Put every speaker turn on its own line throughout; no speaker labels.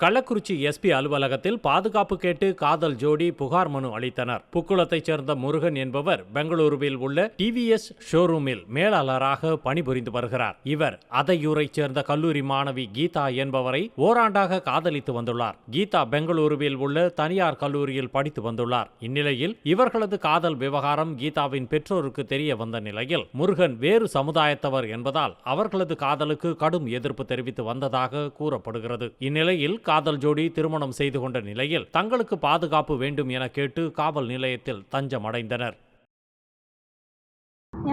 Kallakurichi SP அலுவலகத்தில் பாதுகாப்பு கேட்டு காதல் ஜோடி புகார் மனு அளித்தனர். புக்குளத்தைச் சேர்ந்த முருகன் என்பவர் பெங்களூருவில் உள்ள டிவிஎஸ் ஷோரூமில் மேலாளராக பணிபுரிந்து வருகிறார். இவர் அதையூரைச் சேர்ந்த கல்லூரி மாணவி கீதா என்பவரை ஓராண்டாக காதலித்து வந்துள்ளார். கீதா பெங்களூருவில் உள்ள தனியார் கல்லூரியில் படித்து வந்துள்ளார். இந்நிலையில் இவர்களது காதல் விவகாரம் கீதாவின் பெற்றோருக்கு தெரிய வந்த நிலையில் முருகன் வேறு சமுதாயத்தவர் என்பதால் அவர்களது காதலுக்கு கடும் எதிர்ப்பு தெரிவித்து வந்ததாக கூறப்படுகிறது. இந்நிலையில் காதல் ஜோடி திருமணம் செய்து கொண்ட நிலையில் தங்களுக்கு பாதுகாப்பு வேண்டும் என கேட்டு காவல் நிலையத்தில் தஞ்சம் அடைந்தனர்.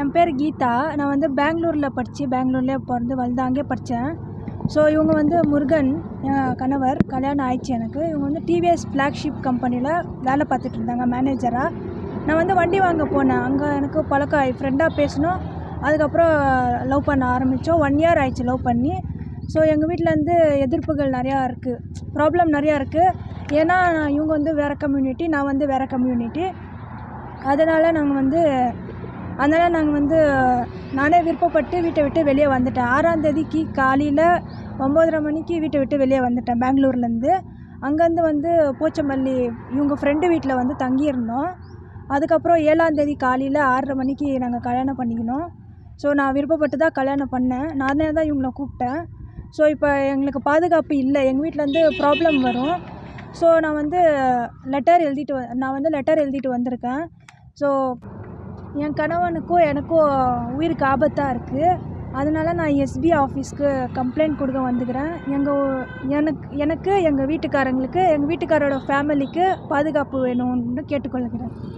என் பேர் கீதா. நான் பெங்களூரில் பெங்களூர்லேயே பிறந்து வளர்ந்து அங்கே படித்தேன். ஸோ இவங்க முருகன் கணவர், கல்யாணம் ஆயிடுச்சு எனக்கு. இவங்க டிவிஎஸ் ஃப்ளாக்ஷிப் கம்பெனியில் வேலை பார்த்துட்டு இருந்தாங்க மேனேஜராக. நான் வண்டி வாங்க போனேன். அங்கே எனக்கு பழக்கம், ஃப்ரெண்டாக பேசணும். அதுக்கப்புறம் லவ் பண்ண ஆரம்பித்தோம். 1 year ஆயிடுச்சு லவ் பண்ணி. ஸோ எங்கள் வீட்டிலேருந்து எதிர்ப்புகள் நிறையா இருக்குது, ப்ராப்ளம் நிறையா இருக்குது. ஏன்னா இவங்க வேறு கம்யூனிட்டி, நான் வேறு கம்யூனிட்டி. அதனால் நாங்கள் நானே விருப்பப்பட்டு வீட்டை விட்டு வெளியே வந்துட்டேன். 6ஆம் தேதிக்கு காலையில் 9:30 மணிக்கு வீட்டை விட்டு வெளியே வந்துட்டேன் பெங்களூர்லேருந்து. அங்கேருந்து போச்சம்பள்ளி இவங்க ஃப்ரெண்டு வீட்டில் தங்கியிருந்தோம். அதுக்கப்புறம் 7ஆம் தேதி காலையில் 6:30 மணிக்கு நாங்கள் கல்யாணம் பண்ணிக்கணும். ஸோ நான் விருப்பப்பட்டு தான் கல்யாணம் பண்ணேன். நானே தான் இவங்களை கூப்பிட்டேன். ஸோ இப்போ எங்களுக்கு பாதுகாப்பு இல்லை, எங்கள் வீட்டிலேருந்து ப்ராப்ளம் வரும். ஸோ நான் லெட்டர் எழுதிட்டு வந்திருக்கேன். ஸோ என் கணவனுக்கும் எனக்கும் உயிருக்கு ஆபத்தாக இருக்குது. அதனால நான் எஸ்பி ஆஃபீஸ்க்கு கம்ப்ளைண்ட் கொடுக்க வந்துக்கிறேன். எனக்கு எங்கள் வீட்டுக்காரங்களுக்கு, எங்கள் வீட்டுக்காரோட ஃபேமிலிக்கு பாதுகாப்பு வேணும்னு கேட்டுக்கொள்கிறேன்.